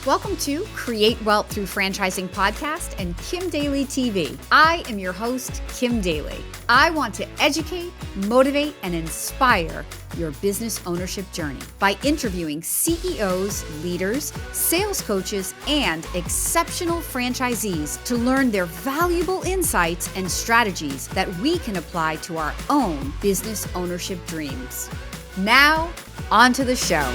Welcome to Create Wealth Through Franchising Podcast and Kim Daly TV. I am your host, Kim Daly. I want to educate, motivate, and inspire your business ownership journey by interviewing CEOs, leaders, sales coaches, and exceptional franchisees to learn their valuable insights and strategies that we can apply to our own business ownership dreams. Now, on to the show.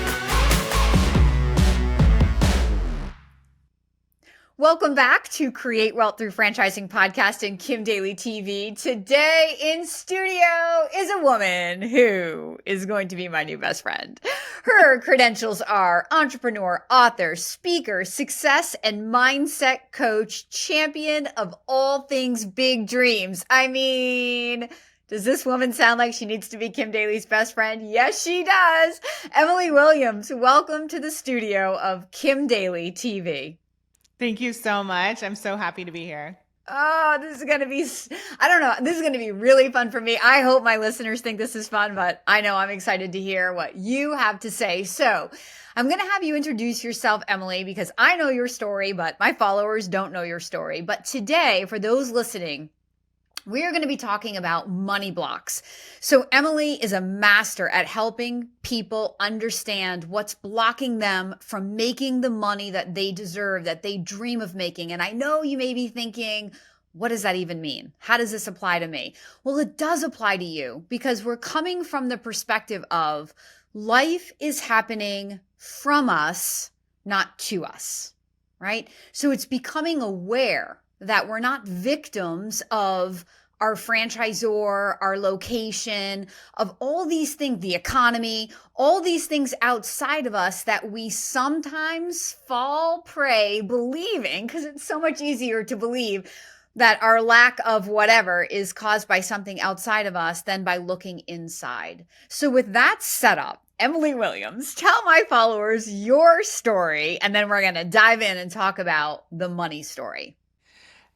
Welcome back to Create Wealth Through Franchising Podcast and Kim Daly TV. Today in studio is a woman who is going to be my new best friend. Her credentials are entrepreneur, author, speaker, success and mindset coach, champion of all things big dreams. I mean, does this woman sound like she needs to be Kim Daly's best friend? Yes, she does. Emily Williams, welcome to the studio of Kim Daly TV. Thank you so much. I'm so happy to be here. Oh, this is going to be, this is going to be really fun for me. I hope my listeners think this is fun, but I know I'm excited to hear what you have to say. So I'm going to have you introduce yourself, Emily, because I know your story, but my followers don't know your story. But today, for those listening, we are going to be talking about money blocks. So Emily is a master at helping people understand what's blocking them from making the money that they deserve, that they dream of making. And I know you may be thinking, what does that even mean? How does this apply to me? Well, it does apply to you because we're coming from the perspective of life is happening from us, not to us, right? So it's becoming aware that we're not victims of our franchisor, our location, of all these things, the economy, all these things outside of us that we sometimes fall prey believing, because it's so much easier to believe that our lack of whatever is caused by something outside of us than by looking inside. So with that setup, Emily Williams, tell my followers your story, and then we're going to dive in and talk about the money story.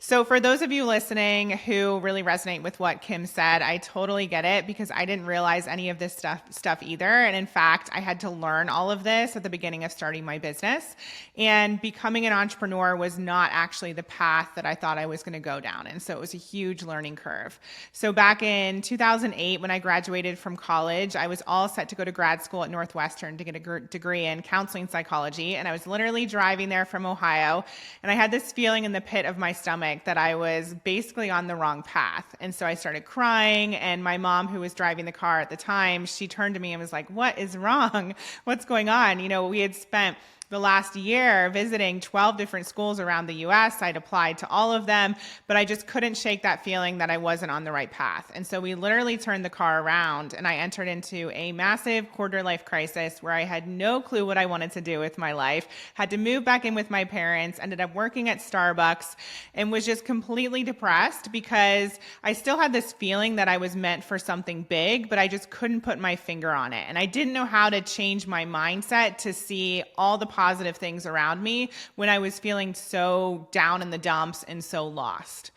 So for those of you listening who really resonate with what Kim said, I totally get it because I didn't realize any of this stuff either. And in fact, I had to learn all of this at the beginning of starting my business. And becoming an entrepreneur was not actually the path that I thought I was going to go down. And so it was a huge learning curve. So back in 2008, when I graduated from college, I was all set to go to grad school at Northwestern to get a degree in counseling psychology. And I was literally driving there from Ohio. And I had this feeling in the pit of my stomach that I was basically on the wrong path. And so I started crying, and my mom, who was driving the car at the time, she turned to me and was like, "What is wrong? What's going on?" You know, we had spent the last year visiting 12 different schools around the US. I'd applied to all of them, but I just couldn't shake that feeling that I wasn't on the right path. And so we literally turned the car around and I entered into a massive quarter life crisis where I had no clue what I wanted to do with my life, had to move back in with my parents, ended up working at Starbucks, and was just completely depressed because I still had this feeling that I was meant for something big, but I just couldn't put my finger on it. And I didn't know how to change my mindset to see all the positive things around me when I was feeling so down in the dumps and so lost.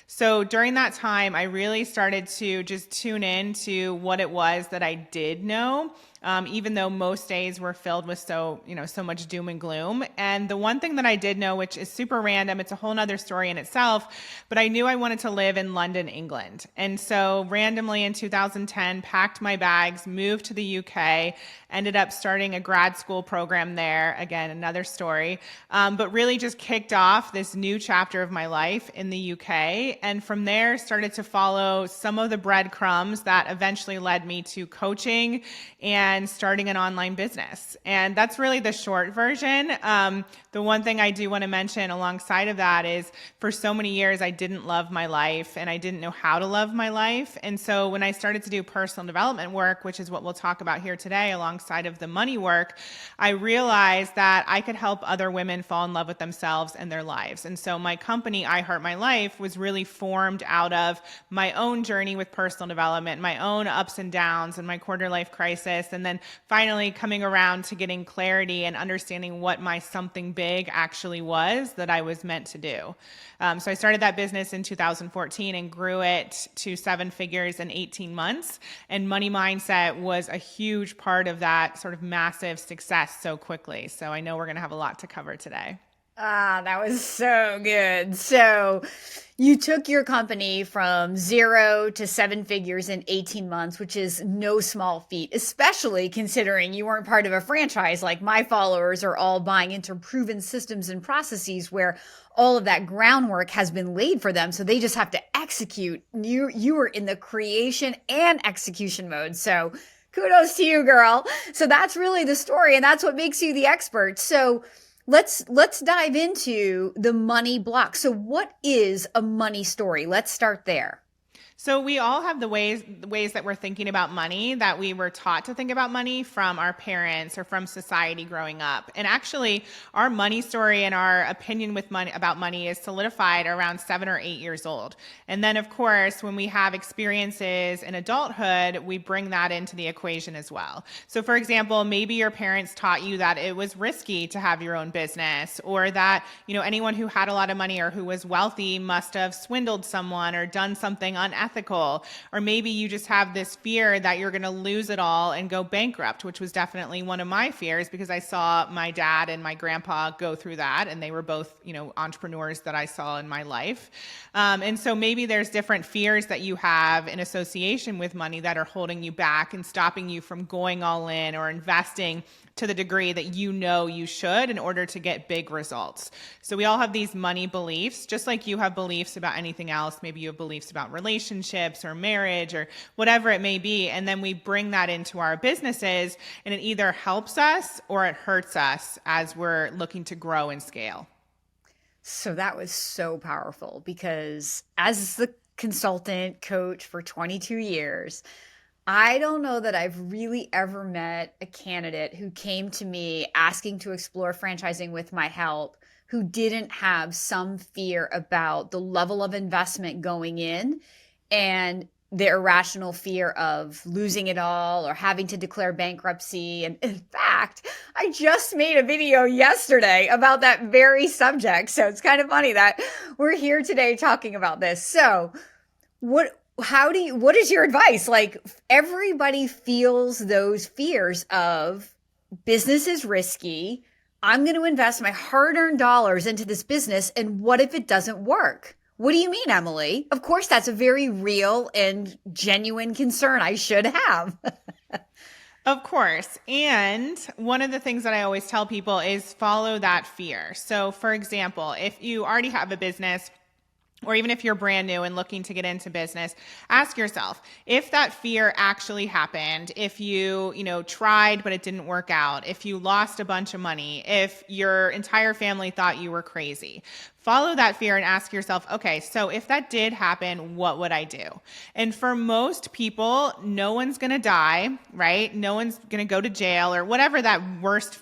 So during that time, I really started to just tune in to what it was that I did know, even though most days were filled with so much doom and gloom. And the one thing that I did know, which is super random, it's a whole nother story in itself, but I knew I wanted to live in London, England. And so randomly in 2010, packed my bags, moved to the UK, ended up starting a grad school program there. Again, another story, but really just kicked off this new chapter of my life in the UK. And from there started to follow some of the breadcrumbs that eventually led me to coaching and starting an online business. And that's really the short version. The one thing I do want to mention alongside of that is for so many years, I didn't love my life and I didn't know how to love my life. And so when I started to do personal development work, which is what we'll talk about here today alongside of the money work, I realized that I could help other women fall in love with themselves and their lives. And so my company, I Heart My Life, was really formed out of my own journey with personal development, my own ups and downs and my quarter life crisis, and and then finally coming around to getting clarity and understanding what my something big actually was that I was meant to do. So I started that business in 2014 and grew it to 7 figures in 18 months. And money mindset was a huge part of that sort of massive success so quickly. So I know we're going to have a lot to cover today. Ah, that was so good. So you took your company from 0 to 7 figures in 18 months, which is no small feat, especially considering you weren't part of a franchise like my followers are all buying into proven systems and processes where all of that groundwork has been laid for them. So they just have to execute. You were in the creation and execution mode. So kudos to you, girl. So that's really the story, and that's what makes you the expert. So let's dive into the money block. So what is a money story? Let's start there. So we all have the ways that we're thinking about money, that we were taught to think about money from our parents or from society growing up. And actually, our money story and our opinion about money is solidified around 7 or 8 years old. And then, of course, when we have experiences in adulthood, we bring that into the equation as well. So for example, maybe your parents taught you that it was risky to have your own business, or that, anyone who had a lot of money or who was wealthy must have swindled someone or done something unethical. Or maybe you just have this fear that you're going to lose it all and go bankrupt, which was definitely one of my fears because I saw my dad and my grandpa go through that, and they were both, entrepreneurs that I saw in my life. And so maybe there's different fears that you have in association with money that are holding you back and stopping you from going all in or investing to the degree that you should in order to get big results. So we all have these money beliefs, just like you have beliefs about anything else. Maybe you have beliefs about relationships or marriage or whatever it may be. And then we bring that into our businesses, and it either helps us or it hurts us as we're looking to grow and scale. So that was so powerful because as the consultant coach for 22 years, I don't know that I've really ever met a candidate who came to me asking to explore franchising with my help who didn't have some fear about the level of investment going in and the irrational fear of losing it all or having to declare bankruptcy. And in fact, I just made a video yesterday about that very subject. So it's kind of funny that we're here today talking about this. So what is your advice? Like, everybody feels those fears of business is risky. I'm going to invest my hard-earned dollars into this business. And what if it doesn't work? What do you mean, Emily? Of course, that's a very real and genuine concern I should have. Of course. And one of the things that I always tell people is follow that fear. So for example, if you already have a business, or even if you're brand new and looking to get into business, ask yourself, if that fear actually happened, if you tried but it didn't work out, if you lost a bunch of money, if your entire family thought you were crazy, follow that fear and ask yourself, okay, so if that did happen, what would I do? And for most people, no one's going to die, right? No one's going to go to jail or whatever that worst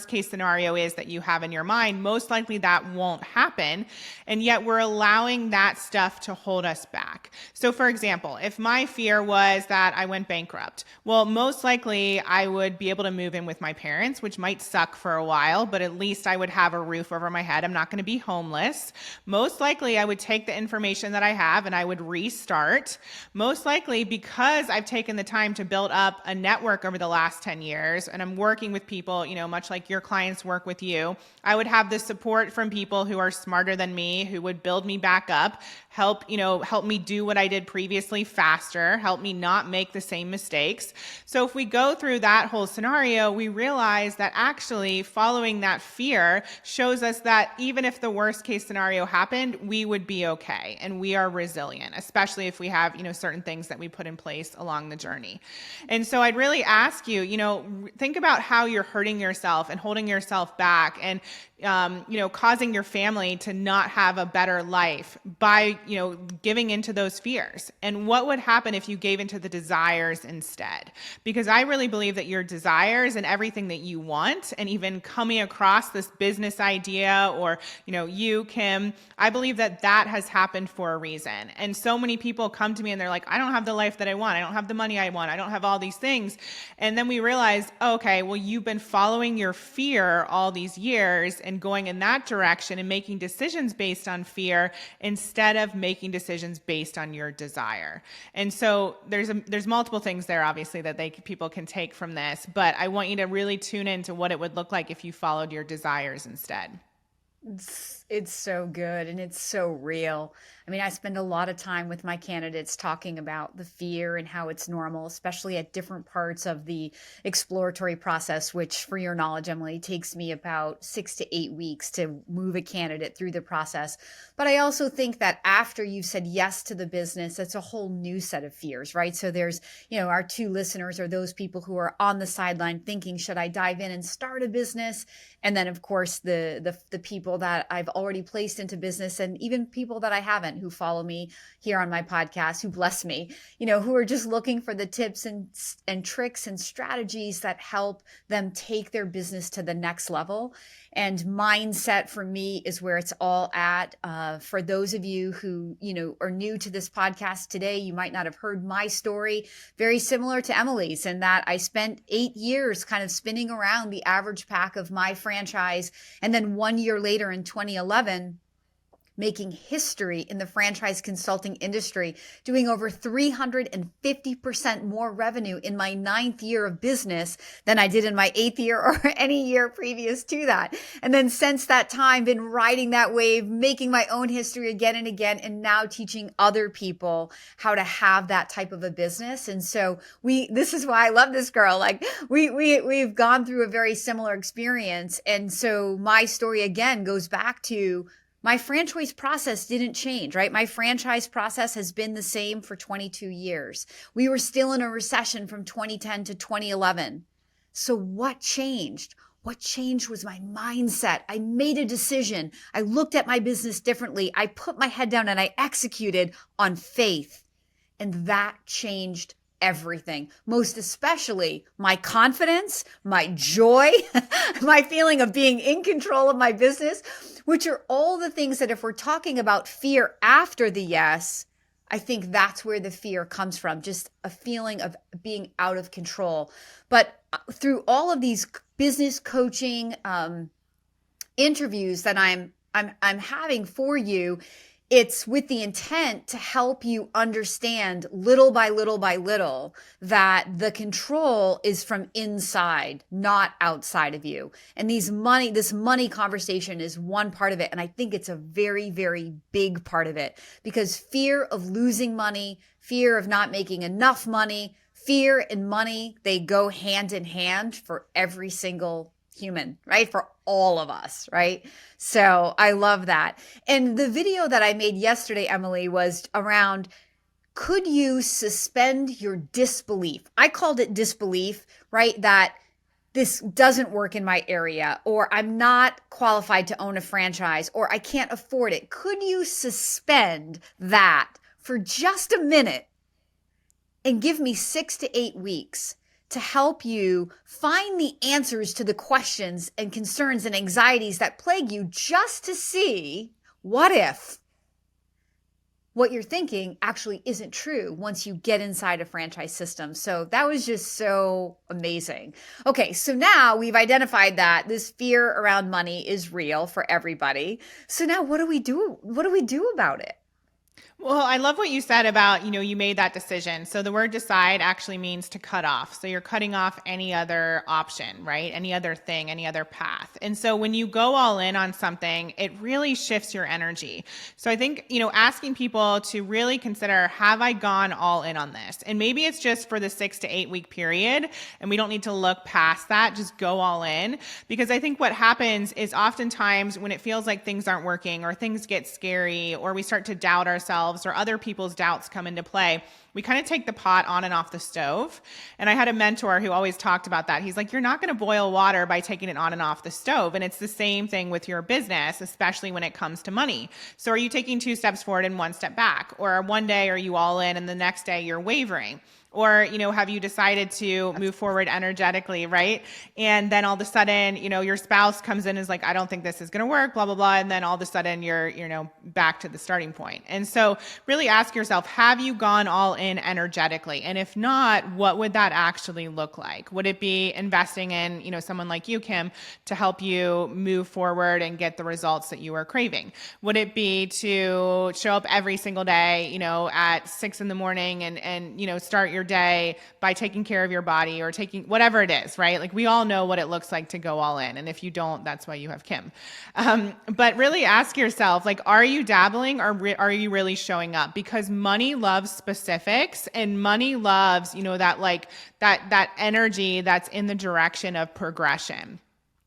case scenario is that you have in your mind. Most likely that won't happen. And yet we're allowing that stuff to hold us back. So for example, if my fear was that I went bankrupt, well, most likely I would be able to move in with my parents, which might suck for a while, but at least I would have a roof over my head. I'm not going to be homeless. Most likely I would take the information that I have and I would restart. Most likely because I've taken the time to build up a network over the last 10 years and I'm working with people, much like your clients work with you, I would have the support from people who are smarter than me, who would build me back up, help me do what I did previously faster, help me not make the same mistakes. So if we go through that whole scenario, we realize that actually following that fear shows us that even if the worst case scenario happened, we would be okay and we are resilient, especially if we have, certain things that we put in place along the journey. And so I'd really ask you, think about how you're hurting yourself and holding yourself back and causing your family to not have a better life by, giving into those fears. And what would happen if you gave into the desires instead? Because I really believe that your desires and everything that you want, and even coming across this business idea or, you you, Kim, I believe that that has happened for a reason. And so many people come to me and they're like, I don't have the life that I want. I don't have the money I want. I don't have all these things. And then we realize, okay, well, you've been following your fear all these years and going in that direction and making decisions based on fear instead of making decisions based on your desire. And so there's multiple things there, obviously, that people can take from this, but I want you to really tune into what it would look like if you followed your desires instead. It's so good and it's so real. I mean, I spend a lot of time with my candidates talking about the fear and how it's normal, especially at different parts of the exploratory process, which, for your knowledge, Emily, takes me about 6 to 8 weeks to move a candidate through the process. But I also think that after you've said yes to the business, it's a whole new set of fears, right? So there's, our two listeners are those people who are on the sideline thinking, should I dive in and start a business? And then, of course, the people that I've already placed into business, and even people that I haven't, who follow me here on my podcast, who bless me, who are just looking for the tips and tricks and strategies that help them take their business to the next level. And mindset for me is where it's all at. For those of you who, are new to this podcast today, you might not have heard my story. Very similar to Emily's, in that I spent 8 years kind of spinning around the average pack of my franchise. And then 1 year later in 2011, making history in the franchise consulting industry, doing over 350% more revenue in my 9th year of business than I did in my 8th year or any year previous to that. And then since that time, been riding that wave, making my own history again and again, and now teaching other people how to have that type of a business. And so this is why I love this girl. Like we've gone through a very similar experience. And so my story again goes back to my franchise process didn't change, right? My franchise process has been the same for 22 years. We were still in a recession from 2010 to 2011. So what changed? What changed was my mindset. I made a decision. I looked at my business differently. I put my head down and I executed on faith. And that changed everything, most especially my confidence, my joy, my feeling of being in control of my business, which are all the things that if we're talking about fear after the yes, I think that's where the fear comes from, just a feeling of being out of control. But through all of these business coaching interviews that I'm having for you, it's with the intent to help you understand little by little by little that the control is from inside, not outside of you. And this money conversation is one part of it. And I think it's a very, very big part of it, because fear of losing money, fear of not making enough money, fear and money, they go hand in hand for every single human, right? For all of us, right? So I love that. And the video that I made yesterday, Emily, was around, could you suspend your disbelief? I called it disbelief, right? That this doesn't work in my area, or I'm not qualified to own a franchise, or I can't afford it. Could you suspend that for just a minute and give me 6 to 8 weeks to help you find the answers to the questions and concerns and anxieties that plague you, just to see what if what you're thinking actually isn't true once you get inside a franchise system. So that was just so amazing. Okay, so now we've identified that this fear around money is real for everybody. So now what do we do? What do we do about it? Well, I love what you said about, you made that decision. So the word decide actually means to cut off. So you're cutting off any other option, right? Any other thing, any other path. And so when you go all in on something, it really shifts your energy. So I think, asking people to really consider, have I gone all in on this? And maybe it's just for the 6 to 8 week period, and we don't need to look past that, just go all in. Because I think what happens is oftentimes when it feels like things aren't working, or things get scary, or we start to doubt ourselves, or other people's doubts come into play, we kind of take the pot on and off the stove. And I had a mentor who always talked about that. He's like, you're not going to boil water by taking it on and off the stove. And it's the same thing with your business, especially when it comes to money. So are you taking 2 steps forward and 1 step back? Or one day are you all in and the next day you're wavering? Or, have you decided to move forward energetically, right? And then all of a sudden, your spouse comes in and is like, I don't think this is going to work, blah, blah, blah. And then all of a sudden you're, back to the starting point. And so really ask yourself, have you gone all in energetically? And if not, what would that actually look like? Would it be investing in, someone like you, Kim, to help you move forward and get the results that you are craving? Would it be to show up every single day, at 6 a.m. and start your day by taking care of your body or taking whatever it is, right? Like we all know what it looks like to go all in. And if you don't, that's why you have Kim. But really ask yourself, like, are you dabbling or are you really showing up? Because money loves specifics, and money loves, that energy that's in the direction of progression.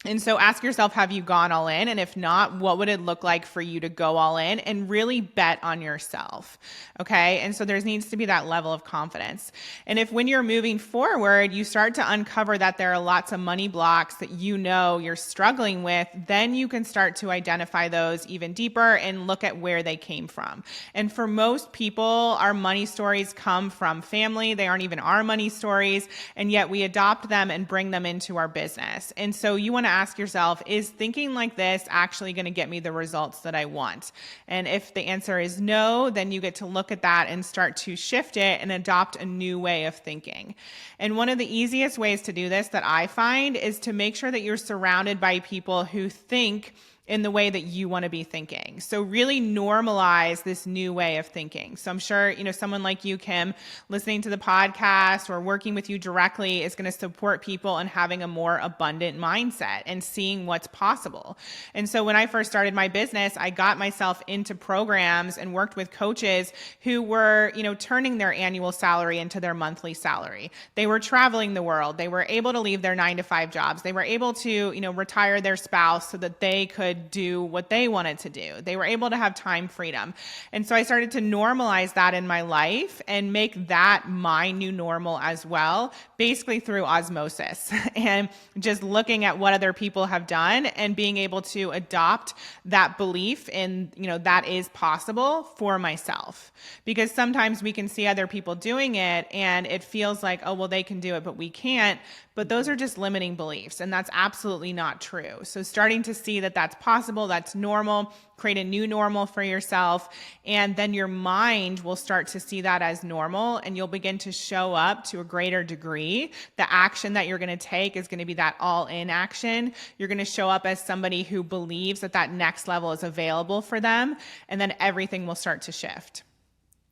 And so ask yourself, have you gone all in? And if not, what would it look like for you to go all in and really bet on yourself? Okay. And so there needs to be that level of confidence. And if when you're moving forward, you start to uncover that there are lots of money blocks that you're struggling with, then you can start to identify those even deeper and look at where they came from. And for most people, our money stories come from family. They aren't even our money stories. And yet we adopt them and bring them into our business. And so you want to ask yourself, is thinking like this actually going to get me the results that I want? And if the answer is no, then you get to look at that and start to shift it and adopt a new way of thinking. And one of the easiest ways to do this that I find is to make sure that you're surrounded by people who think in the way that you want to be thinking. So really normalize this new way of thinking. So I'm sure, someone like you, Kim, listening to the podcast or working with you directly is going to support people in having a more abundant mindset and seeing what's possible. And so when I first started my business, I got myself into programs and worked with coaches who were, turning their annual salary into their monthly salary. They were traveling the world. They were able to leave their 9-to-5 jobs. They were able to, retire their spouse so that they could do what they wanted to do. They were able to have time freedom. And so I started to normalize that in my life and make that my new normal as well, basically through osmosis and just looking at what other people have done and being able to adopt that belief in, that is possible for myself. Because sometimes we can see other people doing it and it feels like, oh, well, they can do it, but we can't. But those are just limiting beliefs, and that's absolutely not true. So starting to see that that's possible, that's normal, create a new normal for yourself, and then your mind will start to see that as normal, and you'll begin to show up to a greater degree. The action that you're going to take is going to be that all-in action. You're going to show up as somebody who believes that that next level is available for them, and then everything will start to shift.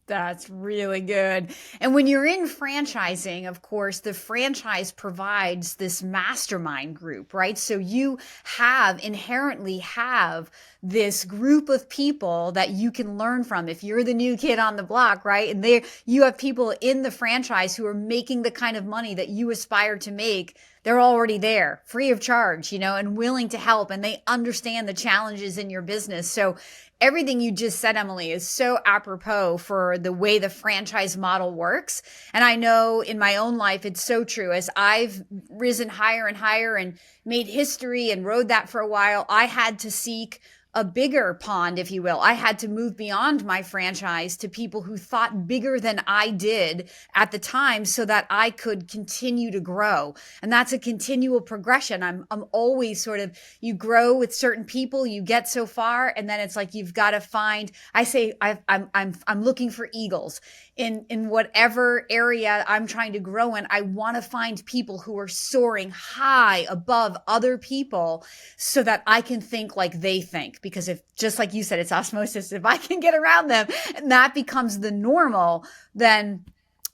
That's really good. And when you're in franchising, of course, the franchise provides this mastermind group, right? So you inherently have this group of people that you can learn from. If you're the new kid on the block, right? And you have people in the franchise who are making the kind of money that you aspire to make. They're already there, free of charge, and willing to help, and they understand the challenges in your business. So everything you just said, Emily, is so apropos for the way the franchise model works. And I know in my own life, it's so true. As I've risen higher and higher and made history and rode that for a while, I had to seek a bigger pond, if you will. I had to move beyond my franchise to people who thought bigger than I did at the time so that I could continue to grow. And that's a continual progression. I'm always you grow with certain people, you get so far, and then it's like you've got to find, I'm looking for eagles in whatever area I'm trying to grow in. I want to find people who are soaring high above other people so that I can think like they think. Because if, just like you said, it's osmosis, if I can get around them and that becomes the normal, then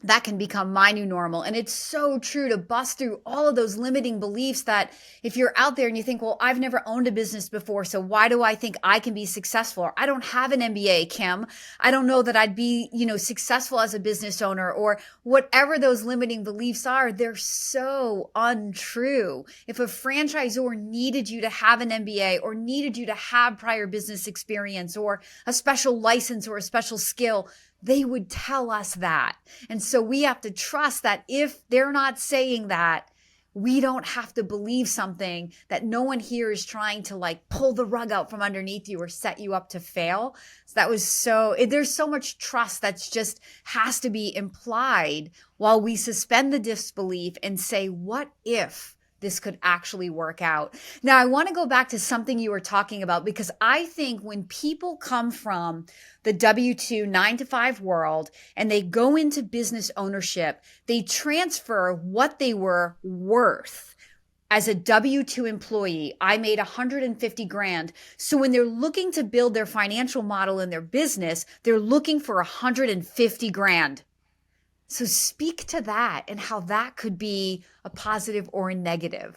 that can become my new normal. And it's so true to bust through all of those limiting beliefs that if you're out there and you think, well, I've never owned a business before, so why do I think I can be successful? Or I don't have an MBA, Kim. I don't know that I'd be, successful as a business owner, or whatever those limiting beliefs are, they're so untrue. If a franchisor needed you to have an MBA or needed you to have prior business experience or a special license or a special skill, they would tell us that. And so we have to trust that if they're not saying that, we don't have to believe something that no one here is trying to like pull the rug out from underneath you or set you up to fail. So that was there's so much trust that's just has to be implied while we suspend the disbelief and say, what if this could actually work out? Now, I want to go back to something you were talking about, because I think when people come from the W-2 9 to 5 world and they go into business ownership, they transfer what they were worth. As a W-2 employee, I made 150 grand. So when they're looking to build their financial model in their business, they're looking for 150 grand. So speak to that and how that could be a positive or a negative.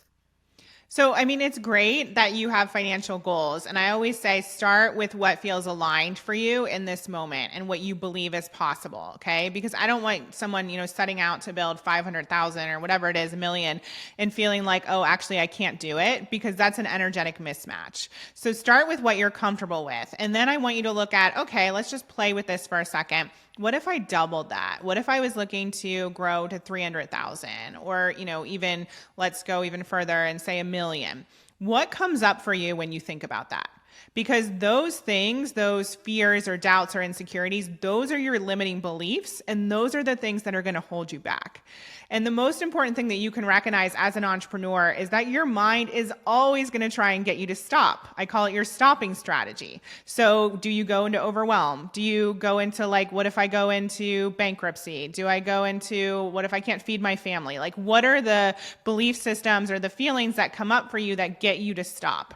So, I mean, it's great that you have financial goals. And I always say, start with what feels aligned for you in this moment and what you believe is possible. Okay. Because I don't want someone, setting out to build 500,000 or whatever it is, a million, and feeling like, oh, actually, I can't do it, because that's an energetic mismatch. So start with what you're comfortable with. And then I want you to look at, okay, let's just play with this for a second. What if I doubled that? What if I was looking to grow to 300,000, or, even let's go even further and say 1,000,000? What comes up for you when you think about that? Because those things, those fears or doubts or insecurities, those are your limiting beliefs, and those are the things that are going to hold you back. And the most important thing that you can recognize as an entrepreneur is that your mind is always going to try and get you to stop. I call it your stopping strategy. So do you go into overwhelm? Do you go into like, what if I go into bankruptcy? Do I go into, what if I can't feed my family? Like, what are the belief systems or the feelings that come up for you that get you to stop?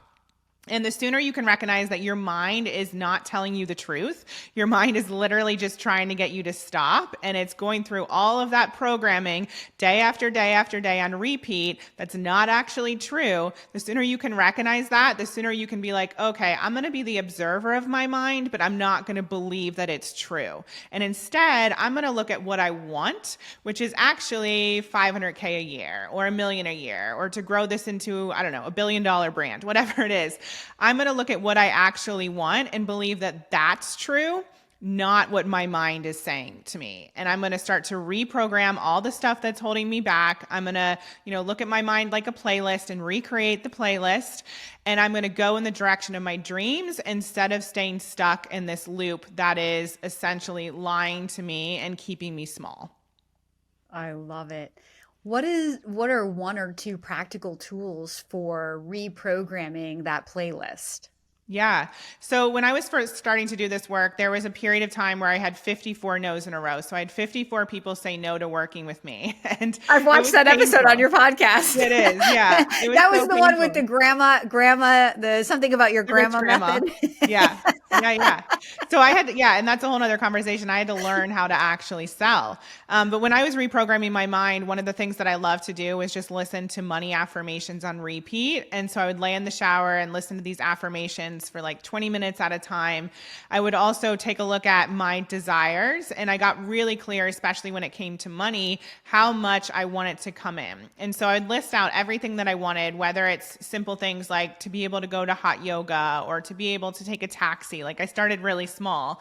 And the sooner you can recognize that your mind is not telling you the truth, your mind is literally just trying to get you to stop, and it's going through all of that programming day after day after day on repeat that's not actually true, the sooner you can recognize that, the sooner you can be like, okay, I'm going to be the observer of my mind, but I'm not going to believe that it's true. And instead, I'm going to look at what I want, which is actually 500K a year or 1,000,000 a year, or to grow this into, I don't know, $1 billion brand, whatever it is. I'm going to look at what I actually want and believe that that's true, not what my mind is saying to me. And I'm going to start to reprogram all the stuff that's holding me back. I'm going to, look at my mind like a playlist and recreate the playlist. And I'm going to go in the direction of my dreams instead of staying stuck in this loop that is essentially lying to me and keeping me small. I love it. What are one or two practical tools for reprogramming that playlist? Yeah. So when I was first starting to do this work, there was a period of time where I had 54 no's in a row. So I had 54 people say no to working with me. And I've watched that episode on your podcast. It is. Yeah. It was That was so the one painful. with the grandma, the something about your grandma method. Yeah. Yeah. So and that's a whole nother conversation. I had to learn how to actually sell. But when I was reprogramming my mind, one of the things that I love to do was just listen to money affirmations on repeat. And so I would lay in the shower and listen to these affirmations for like 20 minutes at a time. I would also take a look at my desires, and I got really clear, especially when it came to money, how much I wanted to come in. And so I'd list out everything that I wanted, whether it's simple things like to be able to go to hot yoga or to be able to take a taxi. Like I started really small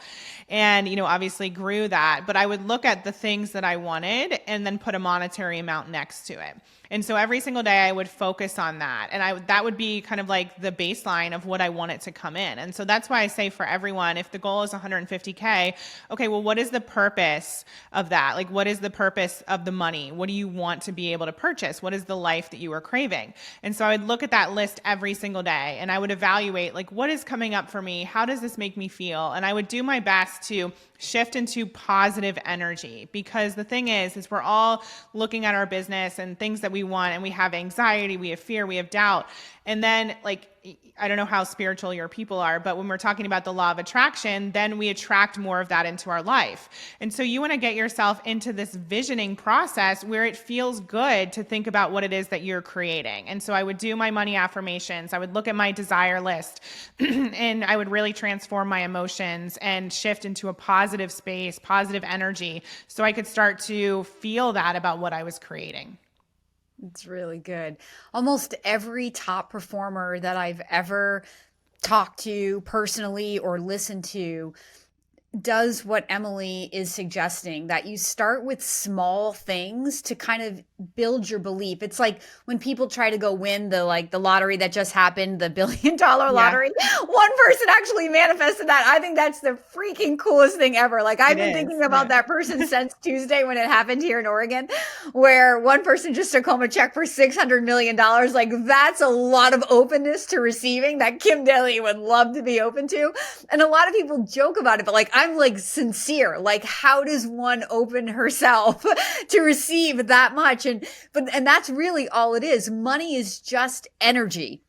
and, obviously grew that, but I would look at the things that I wanted and then put a monetary amount next to it. And so every single day I would focus on that. And that would be kind of like the baseline of what I want it to come in. And so that's why I say for everyone, if the goal is 150K, okay, well, what is the purpose of that? Like, what is the purpose of the money? What do you want to be able to purchase? What is the life that you are craving? And so I would look at that list every single day and I would evaluate, like, what is coming up for me? How does this make me feel? And I would do my best to shift into positive energy, because the thing is we're all looking at our business and things that we want, and we have anxiety, we have fear, we have doubt. And then, like, I don't know how spiritual your people are, but when we're talking about the law of attraction, then we attract more of that into our life. And so you want to get yourself into this visioning process where it feels good to think about what it is that you're creating. And so I would do my money affirmations. I would look at my desire list and I would really transform my emotions and shift into a positive space, positive energy, so I could start to feel that about what I was creating. It's really good. Almost every top performer that I've ever talked to personally or listened to, does what Emily is suggesting, that you start with small things to kind of build your belief. It's like when people try to go win the lottery that just happened, the $1 billion Yeah, lottery. One person actually manifested that. I think that's the freaking coolest thing ever. Like I've it been is. thinking about Yeah. that person since Tuesday when it happened here in Oregon, where one person just took home a check for $600 million. Like that's a lot of openness to receiving that Kim Daly would love to be open to. And a lot of people joke about it, but like I'm like sincere. Like, how does one open herself to receive that much? And that's really all it is. Money is just energy.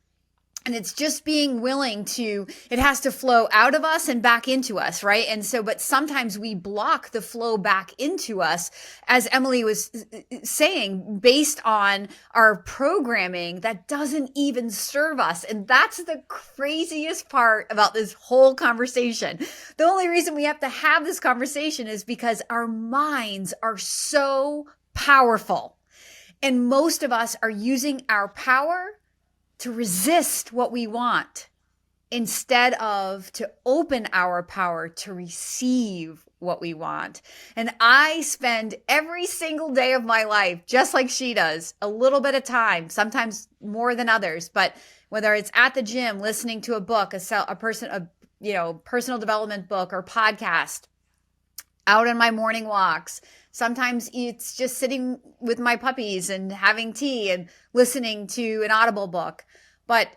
And it's just being willing to, it has to flow out of us and back into us, right? And so, but sometimes we block the flow back into us, as Emily was saying, based on our programming that doesn't even serve us. And that's the craziest part about this whole conversation. The only reason we have to have this conversation is because our minds are so powerful. And most of us are using our power to resist what we want instead of to open our power to receive what we want. And I spend every single day of my life, just like she does, a little bit of time, sometimes more than others, but whether it's at the gym, listening to a book, a personal development book or podcast, out on my morning walks. Sometimes it's just sitting with my puppies and having tea and listening to an Audible book. But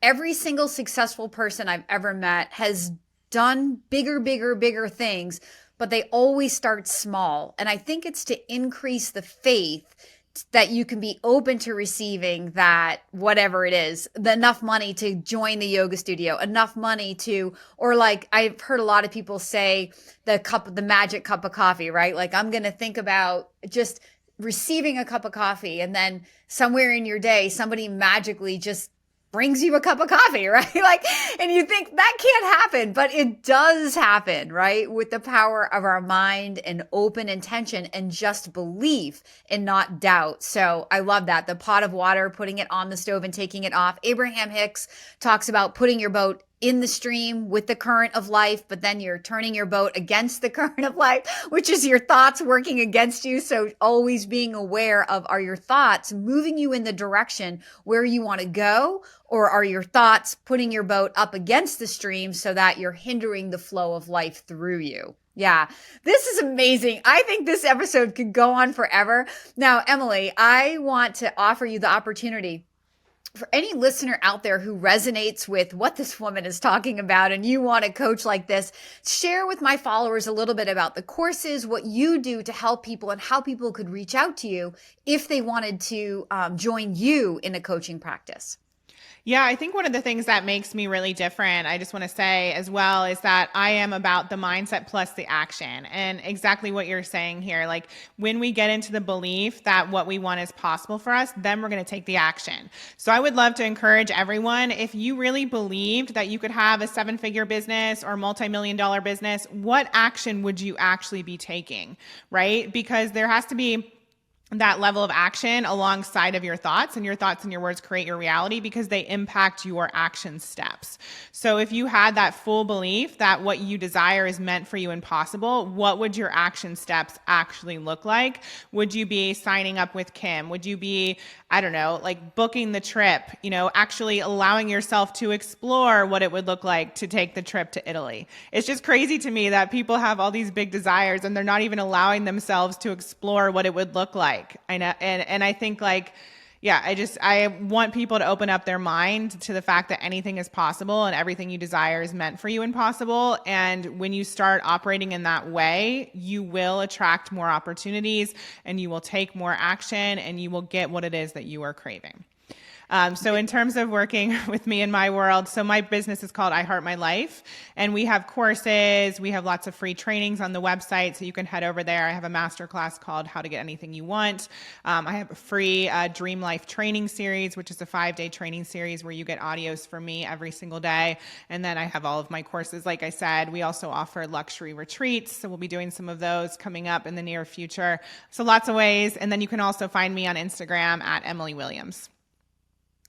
every single successful person I've ever met has done bigger things, but they always start small. And I think it's to increase the faith that you can be open to receiving that, whatever it is, enough money to join the yoga studio, enough money to, or like I've heard a lot of people say the magic cup of coffee, right? Like I'm going to think about just receiving a cup of coffee, and then somewhere in your day, somebody magically just brings you a cup of coffee, right? Like, and you think that can't happen, but it does happen, right? With the power of our mind and open intention and just belief and not doubt. So I love that. The pot of water, putting it on the stove and taking it off. Abraham Hicks talks about putting your boat in the stream with the current of life, but then you're turning your boat against the current of life, which is your thoughts working against you. So always being aware of, are your thoughts moving you in the direction where you want to go? Or are your thoughts putting your boat up against the stream so that you're hindering the flow of life through you? Yeah, this is amazing. I think this episode could go on forever. Now, Emily, I want to offer you the opportunity for any listener out there who resonates with what this woman is talking about and you want a coach like this, share with my followers a little bit about the courses, what you do to help people, and how people could reach out to you if they wanted to join you in a coaching practice. Yeah, I think one of the things that makes me really different, I just want to say as well, is that I am about the mindset plus the action, and exactly what you're saying here. Like when we get into the belief that what we want is possible for us, then we're going to take the action. So I would love to encourage everyone, if you really believed that you could have a 7-figure business or multi-million-dollar business, what action would you actually be taking, right? Because there has to be that level of action alongside of your thoughts, and your thoughts and your words create your reality because they impact your action steps. So if you had that full belief that what you desire is meant for you and possible, what would your action steps actually look like? Would you be signing up with Kim? Would you be, I don't know, like booking the trip, actually allowing yourself to explore what it would look like to take the trip to Italy? It's just crazy to me that people have all these big desires and they're not even allowing themselves to explore what it would look like. I know. And I think I want people to open up their mind to the fact that anything is possible and everything you desire is meant for you and possible. And when you start operating in that way, you will attract more opportunities and you will take more action and you will get what it is that you are craving. So in terms of working with me in my world, so my business is called I Heart My Life, and we have courses, we have lots of free trainings on the website, so you can head over there. I have a masterclass called How to Get Anything You Want. I have a free Dream Life training series, which is a 5-day training series where you get audios from me every single day. And then I have all of my courses. Like I said, we also offer luxury retreats, so we'll be doing some of those coming up in the near future. So lots of ways. And then you can also find me on Instagram at Emily Williams.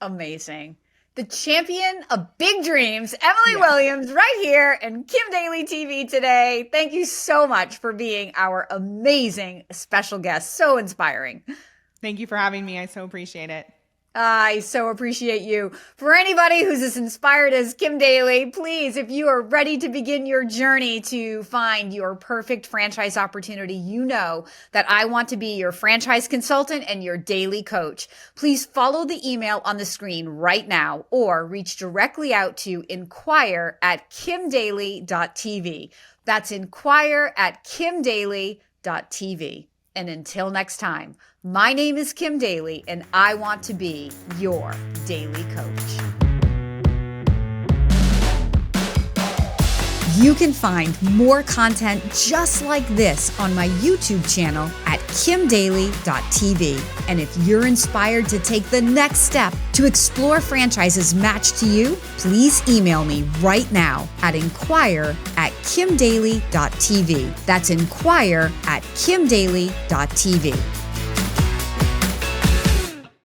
Amazing. The champion of big dreams, Emily Yeah. Williams, right here in Kim Daly TV today. Thank you so much for being our amazing special guest. So inspiring. Thank you for having me. I so appreciate it. I so appreciate you. For anybody who's as inspired as Kim Daly, please, if you are ready to begin your journey to find your perfect franchise opportunity, you know that I want to be your franchise consultant and your daily coach. Please follow the email on the screen right now or reach directly out to inquire@kimdaly.tv. That's inquire@kimdaly.tv. And until next time, my name is Kim Daly, and I want to be your daily coach. You can find more content just like this on my YouTube channel at kimdaly.tv. And if you're inspired to take the next step to explore franchises matched to you, please email me right now at inquire@kimdaly.tv. That's inquire@kimdaly.tv.